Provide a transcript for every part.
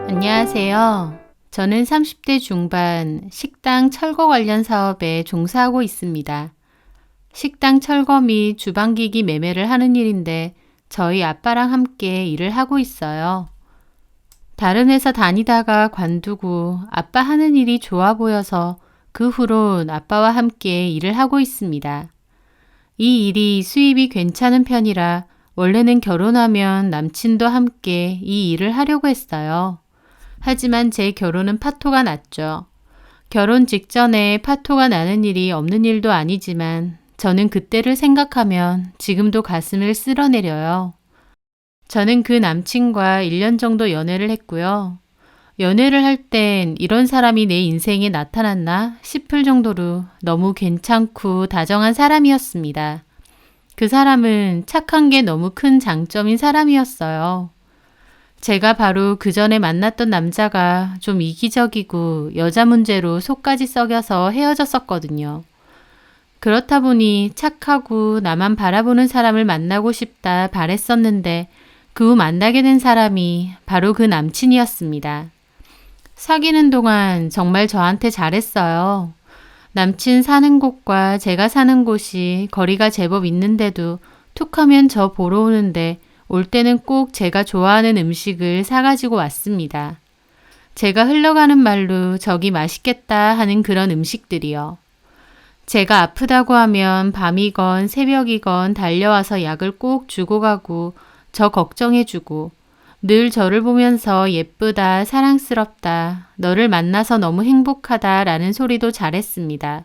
안녕하세요. 저는 30대 중반 식당 철거 관련 사업에 종사하고 있습니다. 식당 철거 및 주방기기 매매를 하는 일인데 저희 아빠랑 함께 일을 하고 있어요. 다른 회사 다니다가 관두고 아빠 하는 일이 좋아 보여서 그 후론 아빠와 함께 일을 하고 있습니다. 이 일이 수입이 괜찮은 편이라 원래는 결혼하면 남친도 함께 이 일을 하려고 했어요. 하지만 제 결혼은 파토가 났죠. 결혼 직전에 파토가 나는 일이 없는 일도 아니지만 저는 그때를 생각하면 지금도 가슴을 쓸어내려요. 저는 그 남친과 1년 정도 연애를 했고요. 연애를 할 땐 이런 사람이 내 인생에 나타났나 싶을 정도로 너무 괜찮고 다정한 사람이었습니다. 그 사람은 착한 게 너무 큰 장점인 사람이었어요. 제가 바로 그 전에 만났던 남자가 좀 이기적이고 여자 문제로 속까지 썩여서 헤어졌었거든요. 그렇다 보니 착하고 나만 바라보는 사람을 만나고 싶다 바랬었는데 그 후 만나게 된 사람이 바로 그 남친이었습니다. 사귀는 동안 정말 저한테 잘했어요. 남친 사는 곳과 제가 사는 곳이 거리가 제법 있는데도 툭 하면 저 보러 오는데 올 때는 꼭 제가 좋아하는 음식을 사가지고 왔습니다. 제가 흘러가는 말로 저기 맛있겠다 하는 그런 음식들이요. 제가 아프다고 하면 밤이건 새벽이건 달려와서 약을 꼭 주고 가고 저 걱정해주고 늘 저를 보면서 예쁘다, 사랑스럽다, 너를 만나서 너무 행복하다 라는 소리도 잘했습니다.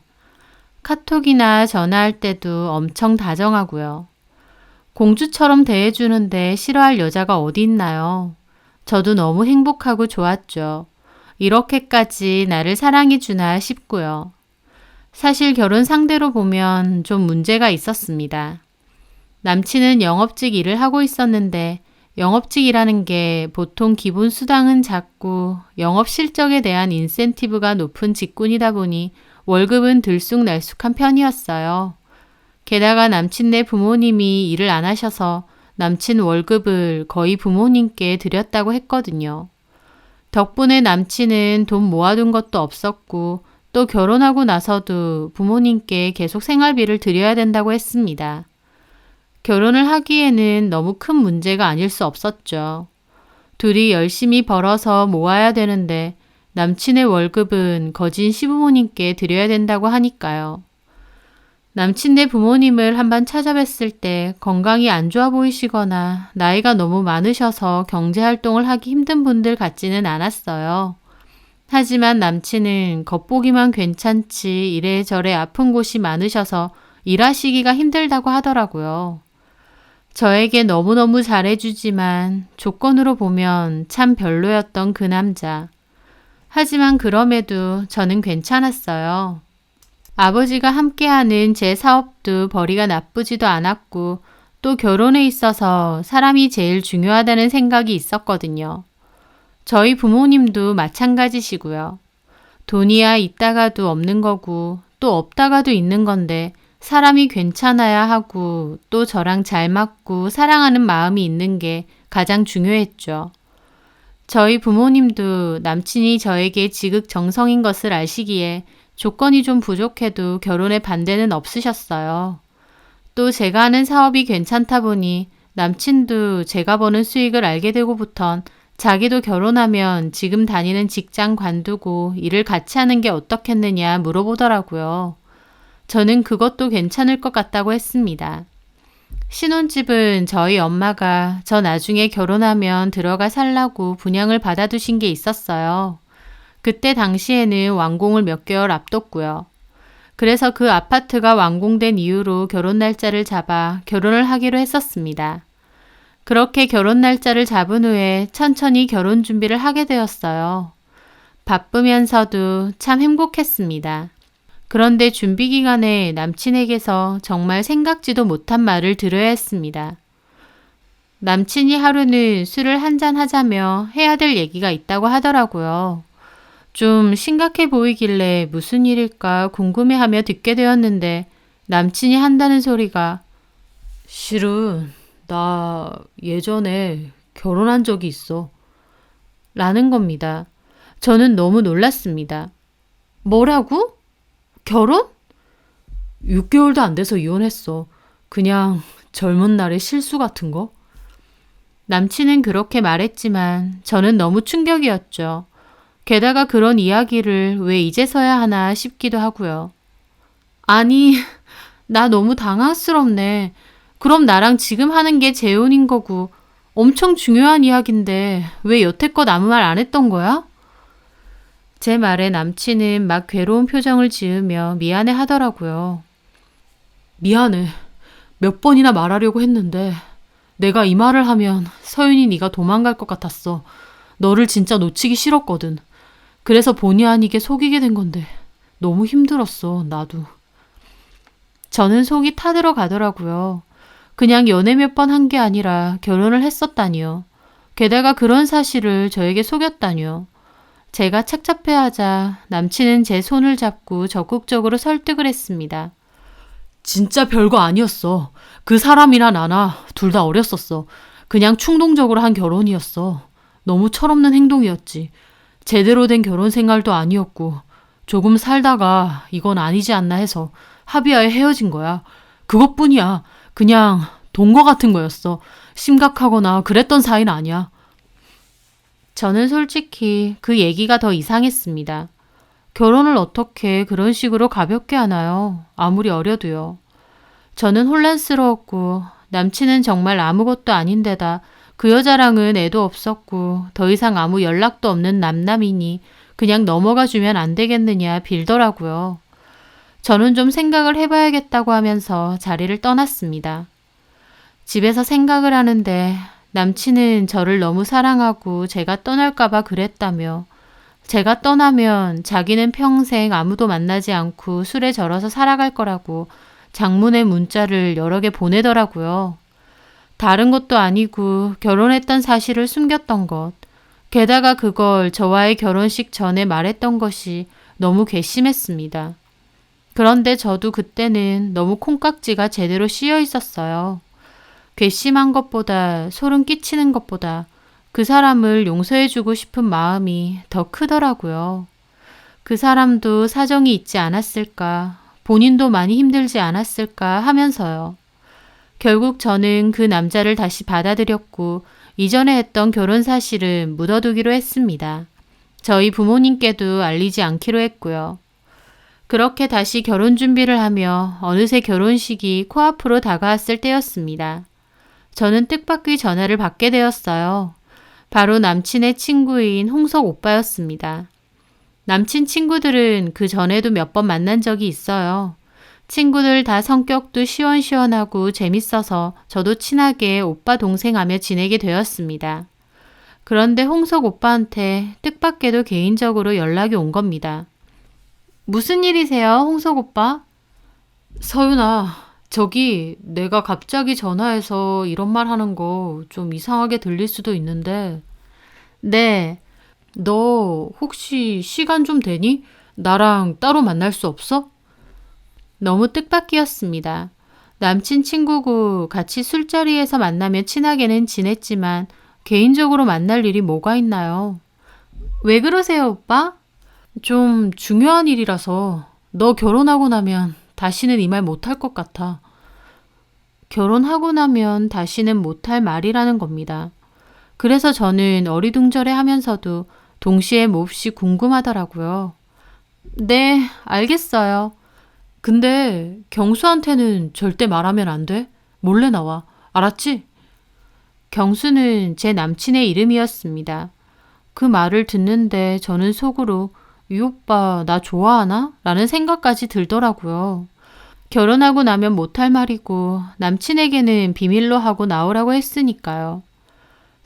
카톡이나 전화할 때도 엄청 다정하고요. 공주처럼 대해주는데 싫어할 여자가 어디 있나요? 저도 너무 행복하고 좋았죠. 이렇게까지 나를 사랑해주나 싶고요. 사실 결혼 상대로 보면 좀 문제가 있었습니다. 남친은 영업직 일을 하고 있었는데 영업직이라는 게 보통 기본 수당은 작고 영업 실적에 대한 인센티브가 높은 직군이다 보니 월급은 들쑥날쑥한 편이었어요. 게다가 남친네 부모님이 일을 안 하셔서 남친 월급을 거의 부모님께 드렸다고 했거든요. 덕분에 남친은 돈 모아둔 것도 없었고 또 결혼하고 나서도 부모님께 계속 생활비를 드려야 된다고 했습니다. 결혼을 하기에는 너무 큰 문제가 아닐 수 없었죠. 둘이 열심히 벌어서 모아야 되는데 남친의 월급은 거진 시부모님께 드려야 된다고 하니까요. 남친네 부모님을 한번 찾아뵀을 때 건강이 안 좋아 보이시거나 나이가 너무 많으셔서 경제활동을 하기 힘든 분들 같지는 않았어요. 하지만 남친은 겉보기만 괜찮지 이래저래 아픈 곳이 많으셔서 일하시기가 힘들다고 하더라고요. 저에게 너무너무 잘해주지만 조건으로 보면 참 별로였던 그 남자. 하지만 그럼에도 저는 괜찮았어요. 아버지가 함께하는 제 사업도 벌이가 나쁘지도 않았고 또 결혼에 있어서 사람이 제일 중요하다는 생각이 있었거든요. 저희 부모님도 마찬가지시고요. 돈이야 있다가도 없는 거고 또 없다가도 있는 건데 사람이 괜찮아야 하고 또 저랑 잘 맞고 사랑하는 마음이 있는 게 가장 중요했죠. 저희 부모님도 남친이 저에게 지극정성인 것을 아시기에 조건이 좀 부족해도 결혼에 반대는 없으셨어요. 또 제가 하는 사업이 괜찮다 보니 남친도 제가 버는 수익을 알게 되고부턴 자기도 결혼하면 지금 다니는 직장 관두고 일을 같이 하는 게 어떻겠느냐 물어보더라고요. 저는 그것도 괜찮을 것 같다고 했습니다. 신혼집은 저희 엄마가 저 나중에 결혼하면 들어가 살라고 분양을 받아두신 게 있었어요. 그때 당시에는 완공을 몇 개월 앞뒀고요. 그래서 그 아파트가 완공된 이후로 결혼 날짜를 잡아 결혼을 하기로 했었습니다. 그렇게 결혼 날짜를 잡은 후에 천천히 결혼 준비를 하게 되었어요. 바쁘면서도 참 행복했습니다. 그런데 준비 기간에 남친에게서 정말 생각지도 못한 말을 들어야 했습니다. 남친이 하루는 술을 한잔 하자며 해야 될 얘기가 있다고 하더라고요. 좀 심각해 보이길래 무슨 일일까 궁금해하며 듣게 되었는데 남친이 한다는 소리가 실은 나 예전에 결혼한 적이 있어. 라는 겁니다. 저는 너무 놀랐습니다. 뭐라고? 결혼? 6개월도 안 돼서 이혼했어. 그냥 젊은 날의 실수 같은 거? 남친은 그렇게 말했지만 저는 너무 충격이었죠. 게다가 그런 이야기를 왜 이제서야 하나 싶기도 하고요. 아니, 나 너무 당황스럽네. 그럼 나랑 지금 하는 게 재혼인 거고 엄청 중요한 이야기인데 왜 여태껏 아무 말 안 했던 거야? 제 말에 남친은 막 괴로운 표정을 지으며 미안해 하더라고요. 미안해. 몇 번이나 말하려고 했는데 내가 이 말을 하면 서윤이 네가 도망갈 것 같았어. 너를 진짜 놓치기 싫었거든. 그래서 본의 아니게 속이게 된 건데 너무 힘들었어, 나도. 저는 속이 타들어 가더라고요. 그냥 연애 몇 번 한 게 아니라 결혼을 했었다니요. 게다가 그런 사실을 저에게 속였다니요. 제가 착잡해하자 남친은 제 손을 잡고 적극적으로 설득을 했습니다. 진짜 별거 아니었어. 그 사람이나 나나 둘 다 어렸었어. 그냥 충동적으로 한 결혼이었어. 너무 철없는 행동이었지. 제대로 된 결혼 생활도 아니었고 조금 살다가 이건 아니지 않나 해서 합의하에 헤어진 거야. 그것뿐이야. 그냥 동거 같은 거였어. 심각하거나 그랬던 사이는 아니야. 저는 솔직히 그 얘기가 더 이상했습니다. 결혼을 어떻게 그런 식으로 가볍게 하나요? 아무리 어려도요. 저는 혼란스러웠고 남친은 정말 아무것도 아닌데다 그 여자랑은 애도 없었고 더 이상 아무 연락도 없는 남남이니 그냥 넘어가 주면 안 되겠느냐 빌더라고요. 저는 좀 생각을 해봐야겠다고 하면서 자리를 떠났습니다. 집에서 생각을 하는데 남친은 저를 너무 사랑하고 제가 떠날까봐 그랬다며 제가 떠나면 자기는 평생 아무도 만나지 않고 술에 절어서 살아갈 거라고 장문의 문자를 여러 개 보내더라고요. 다른 것도 아니고 결혼했던 사실을 숨겼던 것. 게다가 그걸 저와의 결혼식 전에 말했던 것이 너무 괘씸했습니다. 그런데 저도 그때는 너무 콩깍지가 제대로 씌여 있었어요. 괘씸한 것보다 소름 끼치는 것보다 그 사람을 용서해주고 싶은 마음이 더 크더라고요. 그 사람도 사정이 있지 않았을까, 본인도 많이 힘들지 않았을까 하면서요. 결국 저는 그 남자를 다시 받아들였고 이전에 했던 결혼 사실은 묻어두기로 했습니다. 저희 부모님께도 알리지 않기로 했고요. 그렇게 다시 결혼 준비를 하며 어느새 결혼식이 코앞으로 다가왔을 때였습니다. 저는 뜻밖의 전화를 받게 되었어요. 바로 남친의 친구인 홍석 오빠였습니다. 남친 친구들은 그 전에도 몇 번 만난 적이 있어요. 친구들 다 성격도 시원시원하고 재밌어서 저도 친하게 오빠 동생하며 지내게 되었습니다. 그런데 홍석 오빠한테 뜻밖에도 개인적으로 연락이 온 겁니다. 무슨 일이세요, 홍석 오빠? 서윤아, 저기 내가 갑자기 전화해서 이런 말 하는 거 좀 이상하게 들릴 수도 있는데 네, 너 혹시 시간 좀 되니? 나랑 따로 만날 수 없어? 너무 뜻밖이었습니다. 남친 친구고 같이 술자리에서 만나며 친하게는 지냈지만 개인적으로 만날 일이 뭐가 있나요? 왜 그러세요, 오빠? 좀 중요한 일이라서 너 결혼하고 나면 다시는 이 말 못할 것 같아. 결혼하고 나면 다시는 못할 말이라는 겁니다. 그래서 저는 어리둥절해 하면서도 동시에 몹시 궁금하더라고요. 네, 알겠어요. 근데 경수한테는 절대 말하면 안 돼. 몰래 나와. 알았지? 경수는 제 남친의 이름이었습니다. 그 말을 듣는데 저는 속으로 이 오빠 나 좋아하나? 라는 생각까지 들더라고요. 결혼하고 나면 못할 말이고 남친에게는 비밀로 하고 나오라고 했으니까요.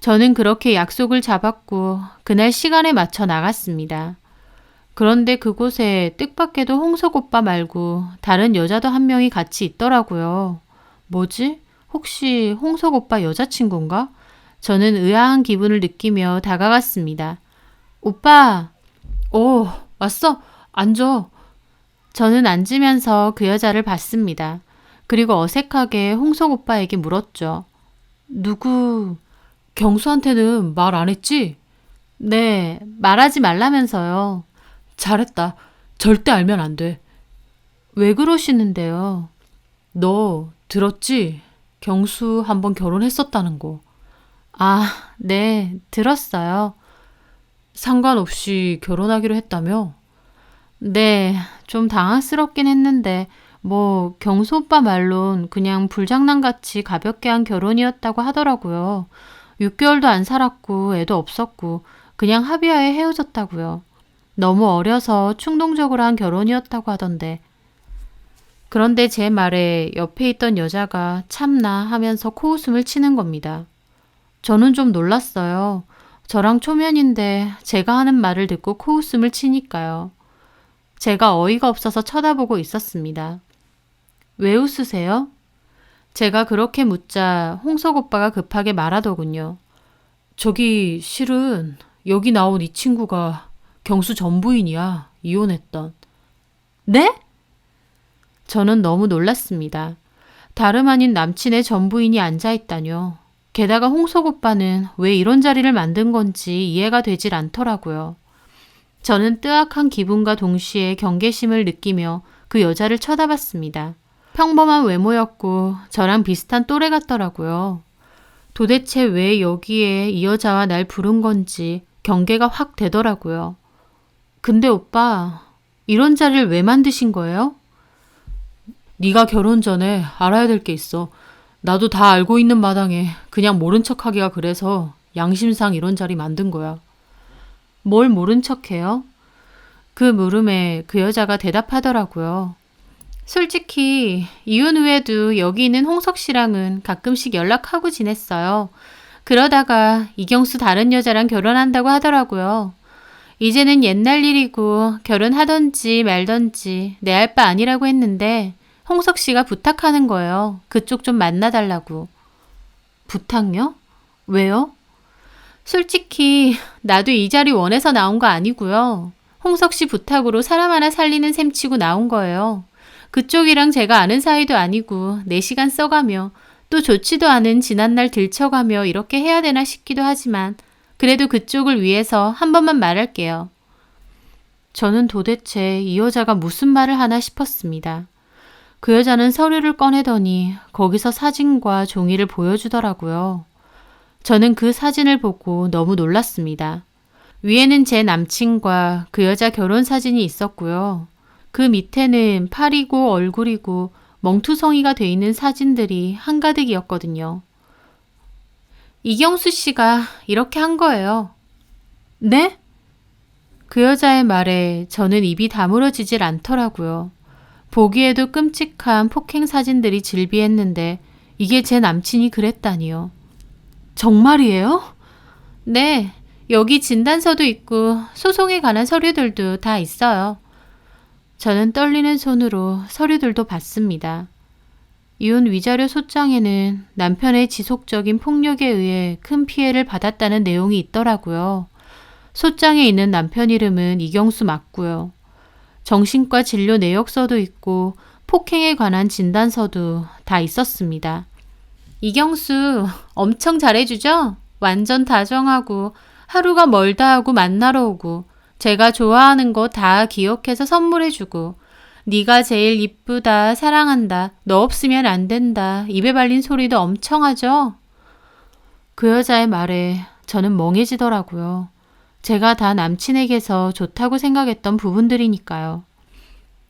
저는 그렇게 약속을 잡았고 그날 시간에 맞춰 나갔습니다. 그런데 그곳에 뜻밖에도 홍석 오빠 말고 다른 여자도 한 명이 같이 있더라고요. 뭐지? 혹시 홍석 오빠 여자친구인가? 저는 의아한 기분을 느끼며 다가갔습니다. 오빠! 오, 왔어? 앉아. 저는 앉으면서 그 여자를 봤습니다. 그리고 어색하게 홍석 오빠에게 물었죠. 누구, 경수한테는 말 안 했지? 네, 말하지 말라면서요. 잘했다. 절대 알면 안 돼. 왜 그러시는데요? 너 들었지? 경수 한번 결혼했었다는 거. 아, 네, 들었어요. 상관없이 결혼하기로 했다며? 네, 좀 당황스럽긴 했는데, 뭐, 경수 오빠 말론 그냥 불장난같이 가볍게 한 결혼이었다고 하더라고요. 6개월도 안 살았고, 애도 없었고, 그냥 합의하에 헤어졌다고요. 너무 어려서 충동적으로 한 결혼이었다고 하던데. 그런데 제 말에 옆에 있던 여자가 참나 하면서 코웃음을 치는 겁니다. 저는 좀 놀랐어요. 저랑 초면인데 제가 하는 말을 듣고 코웃음을 치니까요. 제가 어이가 없어서 쳐다보고 있었습니다. 왜 웃으세요? 제가 그렇게 묻자 홍석 오빠가 급하게 말하더군요. 저기 실은 여기 나온 이 친구가 경수 전 부인이야. 이혼했던. 네? 저는 너무 놀랐습니다. 다름 아닌 남친의 전 부인이 앉아있다뇨. 게다가 홍석 오빠는 왜 이런 자리를 만든 건지 이해가 되질 않더라고요. 저는 뜨악한 기분과 동시에 경계심을 느끼며 그 여자를 쳐다봤습니다. 평범한 외모였고 저랑 비슷한 또래 같더라고요. 도대체 왜 여기에 이 여자와 날 부른 건지 경계가 확 되더라고요. 근데 오빠, 이런 자리를 왜 만드신 거예요? 네가 결혼 전에 알아야 될 게 있어. 나도 다 알고 있는 마당에 그냥 모른 척하기가 그래서 양심상 이런 자리 만든 거야. 뭘 모른 척해요? 그 물음에 그 여자가 대답하더라고요. 솔직히 이혼 후에도 여기 있는 홍석 씨랑은 가끔씩 연락하고 지냈어요. 그러다가 이경수 다른 여자랑 결혼한다고 하더라고요. 이제는 옛날 일이고 결혼하던지 말던지 내 알 바 아니라고 했는데 홍석 씨가 부탁하는 거예요. 그쪽 좀 만나달라고. 부탁요? 왜요? 솔직히 나도 이 자리 원해서 나온 거 아니고요. 홍석 씨 부탁으로 사람 하나 살리는 셈 치고 나온 거예요. 그쪽이랑 제가 아는 사이도 아니고 4시간 써가며 또 좋지도 않은 지난날 들쳐가며 이렇게 해야 되나 싶기도 하지만 그래도 그쪽을 위해서 한 번만 말할게요. 저는 도대체 이 여자가 무슨 말을 하나 싶었습니다. 그 여자는 서류를 꺼내더니 거기서 사진과 종이를 보여주더라고요. 저는 그 사진을 보고 너무 놀랐습니다. 위에는 제 남친과 그 여자 결혼 사진이 있었고요. 그 밑에는 팔이고 얼굴이고 멍투성이가 돼 있는 사진들이 한가득이었거든요. 이경수 씨가 이렇게 한 거예요. 네? 그 여자의 말에 저는 입이 다물어지질 않더라고요. 보기에도 끔찍한 폭행 사진들이 즐비했는데 이게 제 남친이 그랬다니요. 정말이에요? 네, 여기 진단서도 있고 소송에 관한 서류들도 다 있어요. 저는 떨리는 손으로 서류들도 봤습니다. 이혼 위자료 소장에는 남편의 지속적인 폭력에 의해 큰 피해를 받았다는 내용이 있더라고요. 소장에 있는 남편 이름은 이경수 맞고요. 정신과 진료 내역서도 있고 폭행에 관한 진단서도 다 있었습니다. 이경수 엄청 잘해주죠? 완전 다정하고 하루가 멀다 하고 만나러 오고 제가 좋아하는 거 다 기억해서 선물해주고 네가 제일 이쁘다, 사랑한다, 너 없으면 안 된다 입에 발린 소리도 엄청 하죠? 그 여자의 말에 저는 멍해지더라고요. 제가 다 남친에게서 좋다고 생각했던 부분들이니까요.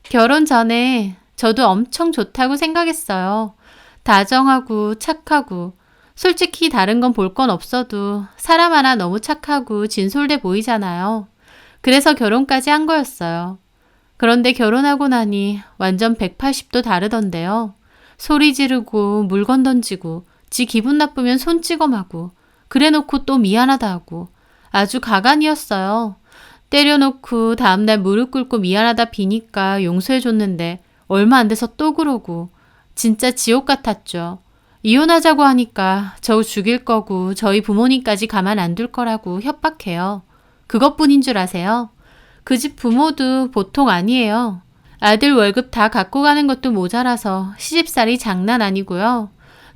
결혼 전에 저도 엄청 좋다고 생각했어요. 다정하고 착하고 솔직히 다른 건 볼 건 없어도 사람 하나 너무 착하고 진솔돼 보이잖아요. 그래서 결혼까지 한 거였어요. 그런데 결혼하고 나니 완전 180도 다르던데요. 소리 지르고 물건 던지고 지 기분 나쁘면 손 찌검하고 그래놓고 또 미안하다 하고 아주 가관이었어요. 때려놓고 다음날 무릎 꿇고 미안하다 비니까 용서해줬는데 얼마 안 돼서 또 그러고 진짜 지옥 같았죠. 이혼하자고 하니까 저 죽일 거고 저희 부모님까지 가만 안 둘 거라고 협박해요. 그것뿐인 줄 아세요? 그 집 부모도 보통 아니에요. 아들 월급 다 갖고 가는 것도 모자라서 시집살이 장난 아니고요.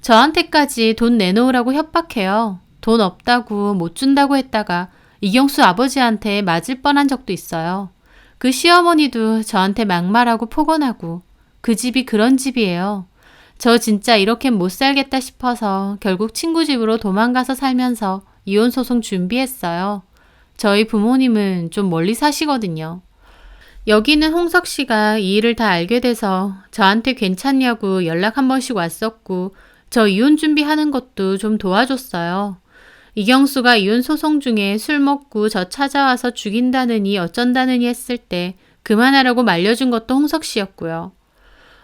저한테까지 돈 내놓으라고 협박해요. 돈 없다고 못 준다고 했다가 이경수 아버지한테 맞을 뻔한 적도 있어요. 그 시어머니도 저한테 막말하고 폭언하고 그 집이 그런 집이에요. 저 진짜 이렇게 못 살겠다 싶어서 결국 친구 집으로 도망가서 살면서 이혼 소송 준비했어요. 저희 부모님은 좀 멀리 사시거든요. 여기는 홍석 씨가 이 일을 다 알게 돼서 저한테 괜찮냐고 연락 한 번씩 왔었고 저 이혼 준비하는 것도 좀 도와줬어요. 이경수가 이혼 소송 중에 술 먹고 저 찾아와서 죽인다느니 어쩐다느니 했을 때 그만하라고 말려준 것도 홍석 씨였고요.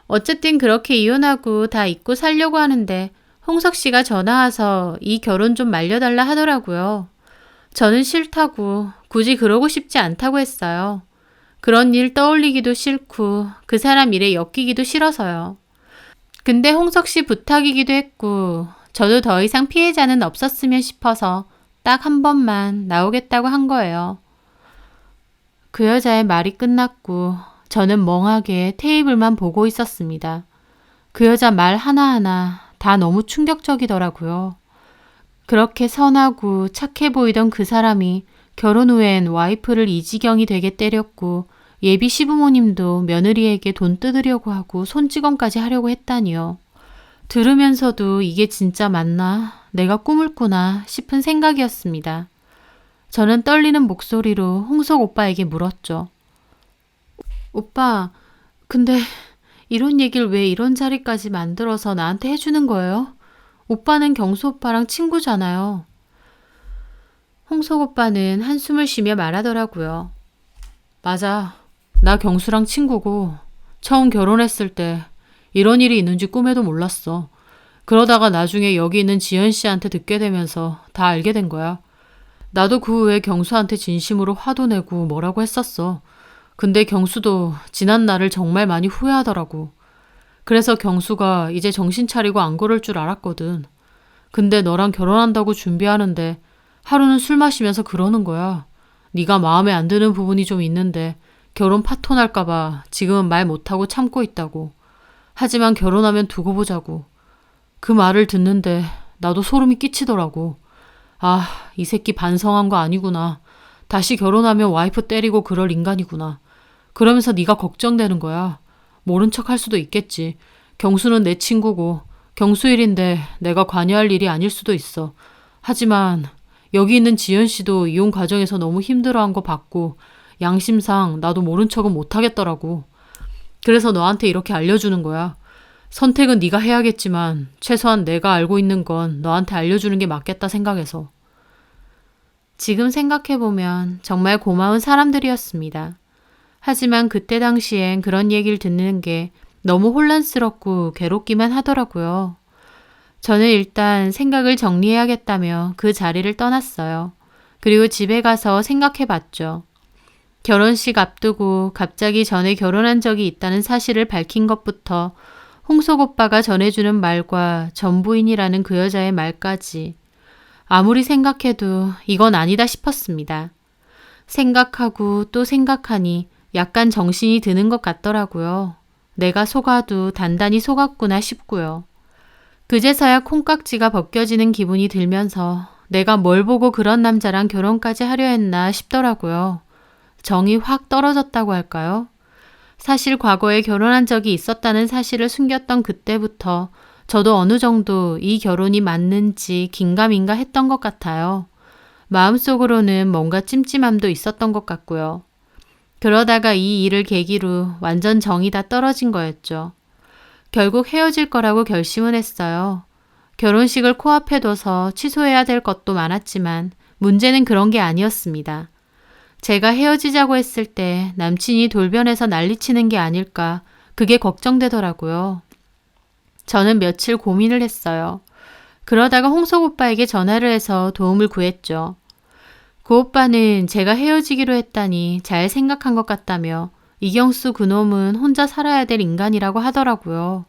어쨌든 그렇게 이혼하고 다 잊고 살려고 하는데 홍석 씨가 전화 와서 이 결혼 좀 말려달라 하더라고요. 저는 싫다고 굳이 그러고 싶지 않다고 했어요. 그런 일 떠올리기도 싫고 그 사람 일에 엮이기도 싫어서요. 근데 홍석 씨 부탁이기도 했고 저도 더 이상 피해자는 없었으면 싶어서 딱 한 번만 나오겠다고 한 거예요. 그 여자의 말이 끝났고 저는 멍하게 테이블만 보고 있었습니다. 그 여자 말 하나하나 다 너무 충격적이더라고요. 그렇게 선하고 착해 보이던 그 사람이 결혼 후엔 와이프를 이 지경이 되게 때렸고 예비 시부모님도 며느리에게 돈 뜯으려고 하고 손찌검까지 하려고 했다니요. 들으면서도 이게 진짜 맞나? 내가 꿈을 꾸나 싶은 생각이었습니다. 저는 떨리는 목소리로 홍석 오빠에게 물었죠. 오빠, 근데 이런 얘기를 왜 이런 자리까지 만들어서 나한테 해주는 거예요? 오빠는 경수 오빠랑 친구잖아요. 홍석 오빠는 한숨을 쉬며 말하더라고요. 맞아. 나 경수랑 친구고 처음 결혼했을 때 이런 일이 있는지 꿈에도 몰랐어. 그러다가 나중에 여기 있는 지연 씨한테 듣게 되면서 다 알게 된 거야. 나도 그 후에 경수한테 진심으로 화도 내고 뭐라고 했었어. 근데 경수도 지난 날을 정말 많이 후회하더라고. 그래서 경수가 이제 정신 차리고 안 그럴 줄 알았거든. 근데 너랑 결혼한다고 준비하는데 하루는 술 마시면서 그러는 거야. 네가 마음에 안 드는 부분이 좀 있는데 결혼 파토 날까봐 지금은 말 못하고 참고 있다고. 하지만 결혼하면 두고 보자고. 그 말을 듣는데 나도 소름이 끼치더라고. 아, 이 새끼 반성한 거 아니구나. 다시 결혼하면 와이프 때리고 그럴 인간이구나. 그러면서 네가 걱정되는 거야. 모른 척 할 수도 있겠지. 경수는 내 친구고 경수 일인데 내가 관여할 일이 아닐 수도 있어. 하지만 여기 있는 지연 씨도 이혼 과정에서 너무 힘들어한 거 봤고 양심상 나도 모른 척은 못하겠더라고. 그래서 너한테 이렇게 알려주는 거야. 선택은 네가 해야겠지만 최소한 내가 알고 있는 건 너한테 알려주는 게 맞겠다 생각해서. 지금 생각해보면 정말 고마운 사람들이었습니다. 하지만 그때 당시엔 그런 얘기를 듣는 게 너무 혼란스럽고 괴롭기만 하더라고요. 저는 일단 생각을 정리해야겠다며 그 자리를 떠났어요. 그리고 집에 가서 생각해봤죠. 결혼식 앞두고 갑자기 전에 결혼한 적이 있다는 사실을 밝힌 것부터 홍석 오빠가 전해주는 말과 전부인이라는 그 여자의 말까지 아무리 생각해도 이건 아니다 싶었습니다. 생각하고 또 생각하니 약간 정신이 드는 것 같더라고요. 내가 속아도 단단히 속았구나 싶고요. 그제서야 콩깍지가 벗겨지는 기분이 들면서 내가 뭘 보고 그런 남자랑 결혼까지 하려 했나 싶더라고요. 정이 확 떨어졌다고 할까요? 사실 과거에 결혼한 적이 있었다는 사실을 숨겼던 그때부터 저도 어느 정도 이 결혼이 맞는지 긴가민가 했던 것 같아요. 마음속으로는 뭔가 찜찜함도 있었던 것 같고요. 그러다가 이 일을 계기로 완전 정이 다 떨어진 거였죠. 결국 헤어질 거라고 결심은 했어요. 결혼식을 코앞에 둬서 취소해야 될 것도 많았지만 문제는 그런 게 아니었습니다. 제가 헤어지자고 했을 때 남친이 돌변해서 난리치는 게 아닐까 그게 걱정되더라고요. 저는 며칠 고민을 했어요. 그러다가 홍석 오빠에게 전화를 해서 도움을 구했죠. 그 오빠는 제가 헤어지기로 했다니 잘 생각한 것 같다며 이경수 그놈은 혼자 살아야 될 인간이라고 하더라고요.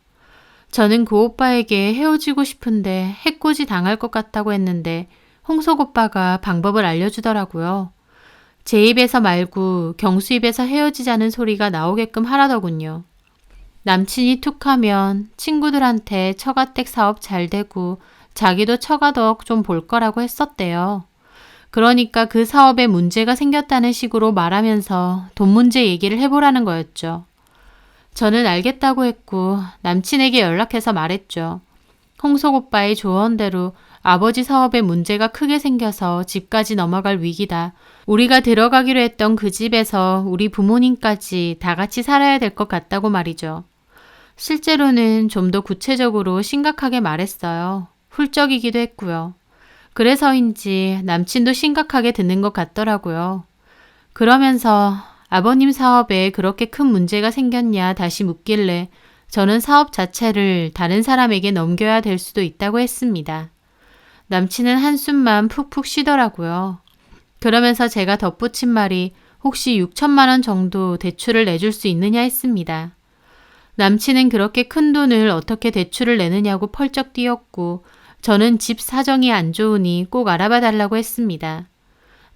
저는 그 오빠에게 헤어지고 싶은데 해코지 당할 것 같다고 했는데 홍석 오빠가 방법을 알려주더라고요. 제 입에서 말고 경수 입에서 헤어지자는 소리가 나오게끔 하라더군요. 남친이 툭 하면 친구들한테 처가댁 사업 잘 되고 자기도 처가덕 좀 볼 거라고 했었대요. 그러니까 그 사업에 문제가 생겼다는 식으로 말하면서 돈 문제 얘기를 해보라는 거였죠. 저는 알겠다고 했고 남친에게 연락해서 말했죠. 홍석 오빠의 조언대로 아버지 사업에 문제가 크게 생겨서 집까지 넘어갈 위기다. 우리가 들어가기로 했던 그 집에서 우리 부모님까지 다 같이 살아야 될 것 같다고 말이죠. 실제로는 좀 더 구체적으로 심각하게 말했어요. 훌쩍이기도 했고요. 그래서인지 남친도 심각하게 듣는 것 같더라고요. 그러면서 아버님 사업에 그렇게 큰 문제가 생겼냐 다시 묻길래 저는 사업 자체를 다른 사람에게 넘겨야 될 수도 있다고 했습니다. 남친은 한숨만 푹푹 쉬더라고요. 그러면서 제가 덧붙인 말이 혹시 6천만 원 정도 대출을 내줄 수 있느냐 했습니다. 남친은 그렇게 큰 돈을 어떻게 대출을 내느냐고 펄쩍 뛰었고 저는 집 사정이 안 좋으니 꼭 알아봐 달라고 했습니다.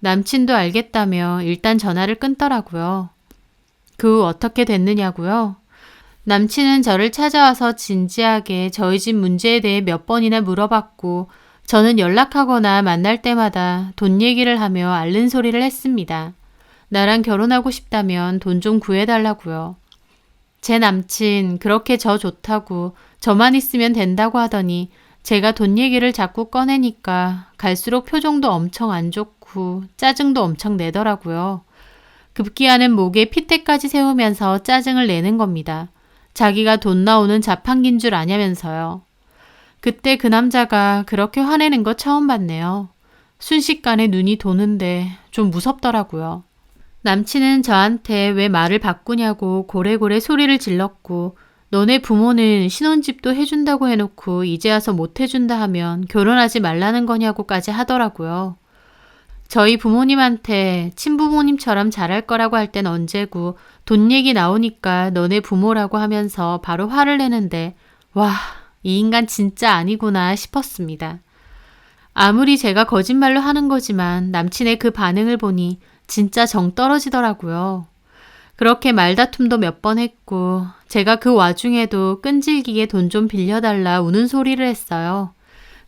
남친도 알겠다며 일단 전화를 끊더라고요. 그 후 어떻게 됐느냐고요? 남친은 저를 찾아와서 진지하게 저희 집 문제에 대해 몇 번이나 물어봤고 저는 연락하거나 만날 때마다 돈 얘기를 하며 앓는 소리를 했습니다. 나랑 결혼하고 싶다면 돈 좀 구해달라고요. 제 남친 그렇게 저 좋다고 저만 있으면 된다고 하더니 제가 돈 얘기를 자꾸 꺼내니까 갈수록 표정도 엄청 안 좋고 짜증도 엄청 내더라고요. 급기야는 목에 핏대까지 세우면서 짜증을 내는 겁니다. 자기가 돈 나오는 자판기인 줄 아냐면서요. 그때 그 남자가 그렇게 화내는 거 처음 봤네요. 순식간에 눈이 도는데 좀 무섭더라고요. 남친은 저한테 왜 말을 바꾸냐고 고래고래 소리를 질렀고 너네 부모는 신혼집도 해준다고 해놓고 이제 와서 못 해준다 하면 결혼하지 말라는 거냐고까지 하더라고요. 저희 부모님한테 친부모님처럼 잘할 거라고 할 땐 언제고 돈 얘기 나오니까 너네 부모라고 하면서 바로 화를 내는데 와, 이 인간 진짜 아니구나 싶었습니다. 아무리 제가 거짓말로 하는 거지만 남친의 그 반응을 보니 진짜 정 떨어지더라고요. 그렇게 말다툼도 몇 번 했고 제가 그 와중에도 끈질기게 돈 좀 빌려달라 우는 소리를 했어요.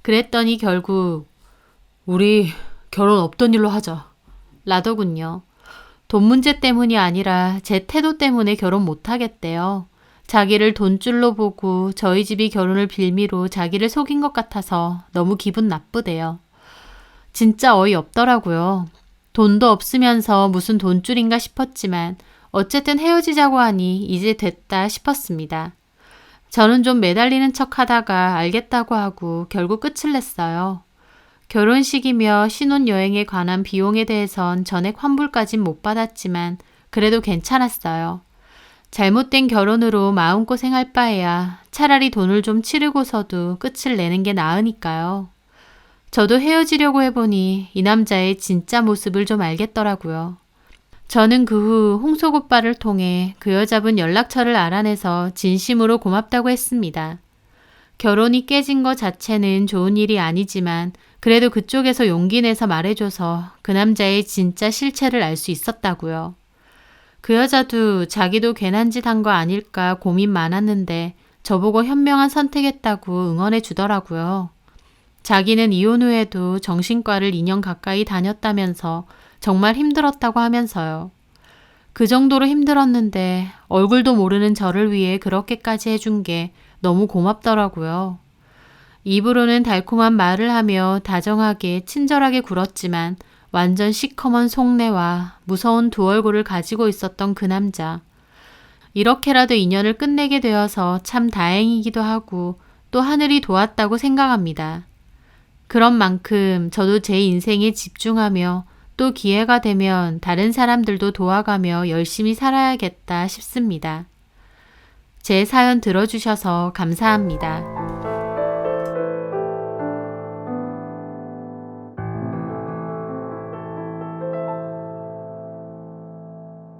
그랬더니 결국 우리 결혼 없던 일로 하자 라더군요. 돈 문제 때문이 아니라 제 태도 때문에 결혼 못하겠대요. 자기를 돈줄로 보고 저희 집이 결혼을 빌미로 자기를 속인 것 같아서 너무 기분 나쁘대요. 진짜 어이없더라고요. 돈도 없으면서 무슨 돈줄인가 싶었지만 어쨌든 헤어지자고 하니 이제 됐다 싶었습니다. 저는 좀 매달리는 척 하다가 알겠다고 하고 결국 끝을 냈어요. 결혼식이며 신혼여행에 관한 비용에 대해선 전액 환불까진 못 받았지만 그래도 괜찮았어요. 잘못된 결혼으로 마음고생할 바에야 차라리 돈을 좀 치르고서도 끝을 내는 게 나으니까요. 저도 헤어지려고 해보니 이 남자의 진짜 모습을 좀 알겠더라고요. 저는 그 후 홍석 오빠를 통해 그 여자분 연락처를 알아내서 진심으로 고맙다고 했습니다. 결혼이 깨진 것 자체는 좋은 일이 아니지만 그래도 그쪽에서 용기 내서 말해줘서 그 남자의 진짜 실체를 알 수 있었다고요. 그 여자도 자기도 괜한 짓 한 거 아닐까 고민 많았는데 저보고 현명한 선택했다고 응원해 주더라고요. 자기는 이혼 후에도 정신과를 2년 가까이 다녔다면서 정말 힘들었다고 하면서요. 그 정도로 힘들었는데 얼굴도 모르는 저를 위해 그렇게까지 해준 게 너무 고맙더라고요. 입으로는 달콤한 말을 하며 다정하게 친절하게 굴었지만 완전 시커먼 속내와 무서운 두 얼굴을 가지고 있었던 그 남자. 이렇게라도 인연을 끝내게 되어서 참 다행이기도 하고 또 하늘이 도왔다고 생각합니다. 그런 만큼 저도 제 인생에 집중하며 또 기회가 되면 다른 사람들도 도와가며 열심히 살아야겠다 싶습니다. 제 사연 들어주셔서 감사합니다.